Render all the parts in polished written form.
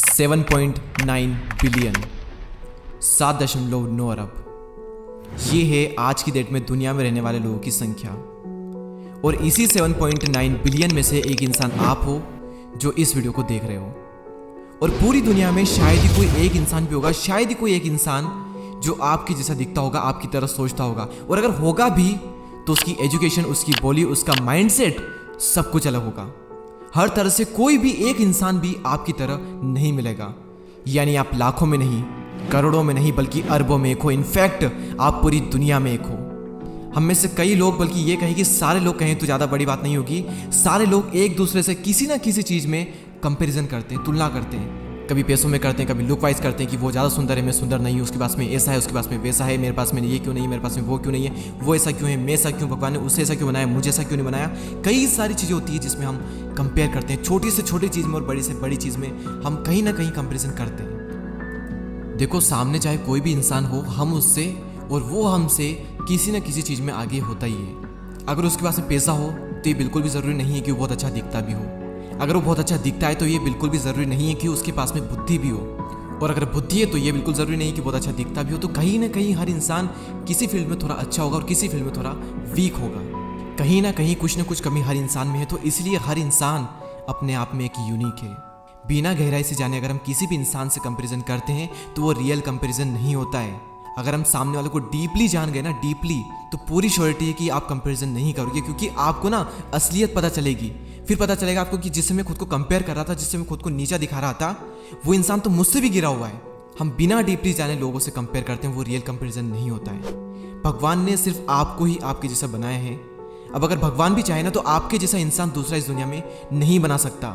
7.9 billion, 7.9 अरब। ये है आज की डेट में दुनिया में रहने वाले लोगों की संख्या। और इसी 7.9 बिलियन में से एक इंसान आप हो जो इस वीडियो को देख रहे हो। और पूरी दुनिया में शायद ही कोई एक इंसान भी होगा, शायद ही कोई एक इंसान जो आपके जैसा दिखता होगा, आपकी तरह सोचता होगा। और अगर होगा भी तो उसकी एजुकेशन, उसकी बोली, उसका माइंडसेट सब कुछ अलग होगा। हर तरह से कोई भी एक इंसान भी आपकी तरह नहीं मिलेगा। यानी आप लाखों में नहीं, करोड़ों में नहीं, बल्कि अरबों में एक हो। इनफैक्ट आप पूरी दुनिया में एक हो। हम में से कई लोग, बल्कि ये कहें कि सारे लोग कहें तो ज़्यादा बड़ी बात नहीं होगी, सारे लोग एक दूसरे से किसी ना किसी चीज़ में कंपैरिजन करते हैं, तुलना करते हैं। कभी पैसों में करते हैं, कभी लुक वाइज करते हैं कि वो ज़्यादा सुंदर है, मैं सुंदर नहीं हूँ, उसके पास में ऐसा है, उसके पास में वैसा है, मेरे पास में ये क्यों नहीं है, मेरे पास में वो क्यों नहीं है, वो ऐसा क्यों है, मैं ऐसा क्यों, भगवान ने उसे ऐसा क्यों बनाया, मुझे ऐसा क्यों नहीं बनाया। कई सारी चीज़ें होती है जिसमें हम कंपेयर करते हैं। छोटी से छोटी चीज़ में और बड़ी से बड़ी चीज़ में हम कहीं ना कहीं कंपेरिजन करते हैं। देखो, सामने चाहे कोई भी इंसान हो, हम उससे और वो हमसे किसी न किसी चीज़ में आगे होता ही है। अगर उसके पास में पैसा हो तो ये बिल्कुल भी ज़रूरी नहीं है कि वो बहुत अच्छा दिखता भी हो। अगर वो बहुत अच्छा दिखता है तो ये बिल्कुल भी ज़रूरी नहीं है कि उसके पास में बुद्धि भी हो। और अगर बुद्धि है तो ये बिल्कुल ज़रूरी नहीं कि बहुत अच्छा दिखता भी हो। तो कहीं ना कहीं हर इंसान किसी फील्ड में थोड़ा अच्छा होगा और किसी फील्ड में थोड़ा वीक होगा। कहीं ना कहीं कुछ ना कुछ कमी हर इंसान में है। तो इसलिए हर इंसान अपने आप में एक यूनिक है। बिना गहराई से जाने अगर हम किसी भी इंसान से कंपेरिजन करते हैं तो वो रियल कंपेरिजन नहीं होता है। अगर हम सामने वाले को डीपली जान गए ना, डीपली, तो पूरी श्योरिटी है कि आप कंपैरिजन नहीं करोगे, क्योंकि आपको ना असलियत पता चलेगी। फिर पता चलेगा आपको कि जिससे मैं खुद को कंपेयर कर रहा था, जिससे मैं खुद को नीचा दिखा रहा था, वो इंसान तो मुझसे भी गिरा हुआ है। हम बिना डीपली जाने लोगों से कंपेयर करते हैं, वो रियल कंपैरिजन नहीं होता है। भगवान ने सिर्फ आपको ही आपके जैसा बनाया है। अब अगर भगवान भी चाहे ना तो आपके जैसा इंसान दूसरा इस दुनिया में नहीं बना सकता।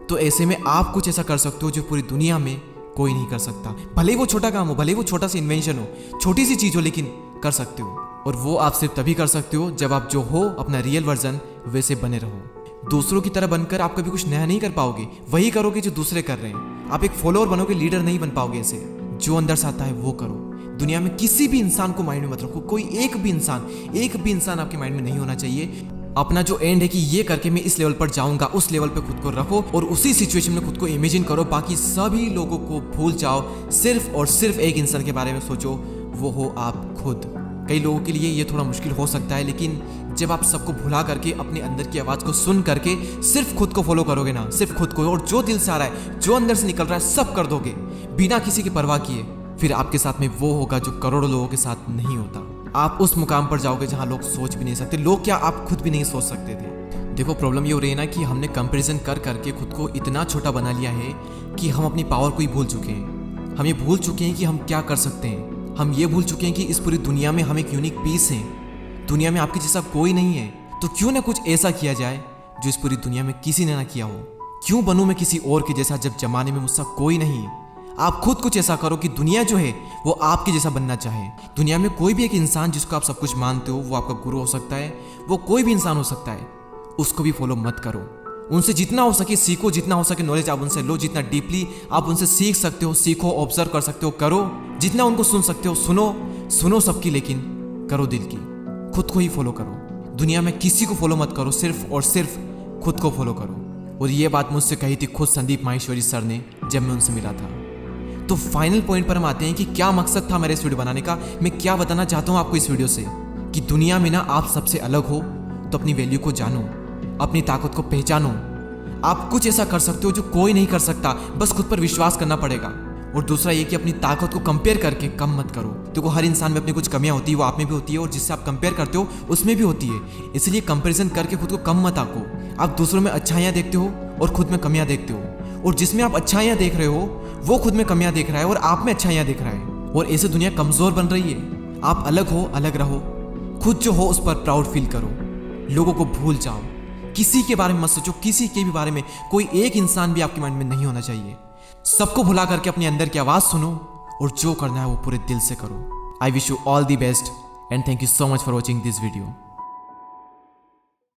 तो ऐसे में आप कुछ ऐसा कर सकते हो जो पूरी दुनिया में कोई नहीं कर सकता। भले ही वो छोटा काम हो, भले ही वो छोटा सा इन्वेंशन हो, छोटी सी चीज हो, लेकिन कर सकते हो। और वो आप सिर्फ तभी कर सकते हो जब आप जो हो अपना रियल वर्जन वैसे बने रहो। दूसरों की तरह बनकर आप कभी कुछ नया नहीं कर पाओगे। वही करोगे जो दूसरे कर रहे हैं। आप एक फॉलोअर बनोगे, लीडर नहीं बन पाओगे। ऐसे जो अंदर से आता है वो करो। दुनिया में किसी भी इंसान को माइंड में मत रखो। कोई एक भी इंसान आपके माइंड में नहीं होना चाहिए। अपना जो एंड है कि ये करके मैं इस लेवल पर जाऊंगा, उस लेवल पे खुद को रखो और उसी सिचुएशन में खुद को इमेजिन करो। बाकी सभी लोगों को भूल जाओ। सिर्फ और सिर्फ एक इंसान के बारे में सोचो, वो हो आप खुद। कई लोगों के लिए ये थोड़ा मुश्किल हो सकता है, लेकिन जब आप सबको भुला करके अपने अंदर की आवाज़ को सुन करके सिर्फ खुद को फॉलो करोगे ना, सिर्फ खुद को, और जो दिल से आ रहा है, जो अंदर से निकल रहा है, सब कर दोगे बिना किसी की परवाह किए, फिर आपके साथ में वो होगा जो करोड़ों लोगों के साथ नहीं होता। आप उस मुकाम पर जाओगे जहां लोग सोच भी नहीं सकते। लोग क्या, आप खुद भी नहीं सोच सकते थे। देखो, प्रॉब्लम ये हो रही है ना कि हमने कंपैरिजन कर करके खुद को इतना छोटा बना लिया है कि हम अपनी पावर को ही भूल चुके हैं। हम ये भूल चुके हैं कि हम क्या कर सकते हैं। हम ये भूल चुके हैं कि इस पूरी दुनिया में हम एक यूनिक पीस हैं। दुनिया में आपके जैसा कोई नहीं है। तो क्यों ना कुछ ऐसा किया जाए जो इस पूरी दुनिया में किसी ने ना किया हो। क्यों बनूं मैं किसी और के जैसा जब जमाने में मुझसा कोई नहीं है। आप खुद कुछ ऐसा करो कि दुनिया जो है वो आपके जैसा बनना चाहे। दुनिया में कोई भी एक इंसान जिसको आप सब कुछ मानते हो, वो आपका गुरु हो सकता है, वो कोई भी इंसान हो सकता है। उसको भी फॉलो मत करो। उनसे जितना हो सके सीखो, जितना हो सके नॉलेज आप उनसे लो, जितना डीपली आप उनसे सीख सकते हो सीखो, ऑब्जर्व कर सकते हो करो, जितना उनको सुन सकते हो सुनो सबकी, लेकिन करो दिल की। खुद को ही फॉलो करो। दुनिया में किसी को फॉलो मत करो, सिर्फ और सिर्फ खुद को फॉलो करो। और ये बात मुझसे कही थी खुद संदीप माहेश्वरी सर ने जब मैं उनसे मिला था। तो फाइनल पॉइंट पर हम आते हैं कि क्या मकसद था मेरे इस वीडियो बनाने का। मैं क्या बताना चाहता हूं आपको इस वीडियो से कि दुनिया में ना आप सबसे अलग हो, तो अपनी वैल्यू को जानो, अपनी ताकत को पहचानो। आप कुछ ऐसा कर सकते हो जो कोई नहीं कर सकता, बस खुद पर विश्वास करना पड़ेगा। और दूसरा ये कि अपनी ताकत को कंपेयर करके कम मत करो। देखो, हर इंसान में अपनी कुछ कमियां होती है, वो आप में भी होती है, और जिससे आप कंपेयर करते हो उसमें भी होती है। इसलिए कंपेरिजन करके खुद को कम मत आको। आप दूसरों में अच्छाइयां देखते हो और खुद में कमियां देखते हो, और जिसमें आप अच्छाइयां देख रहे हो वो खुद में कमियां देख रहा है और आप में अच्छाइयां देख रहा है। और ऐसे दुनिया कमजोर बन रही है। आप अलग हो, अलग रहो, खुद जो हो उस पर प्राउड फील करो। लोगों को भूल जाओ, किसी के बारे में मत सोचो, किसी के भी बारे में कोई एक इंसान भी आपके माइंड में नहीं होना चाहिए। सबको भुला करके अपने अंदर की आवाज सुनो और जो करना है वो पूरे दिल से करो। I wish you all the best and thank you so much for watching this video.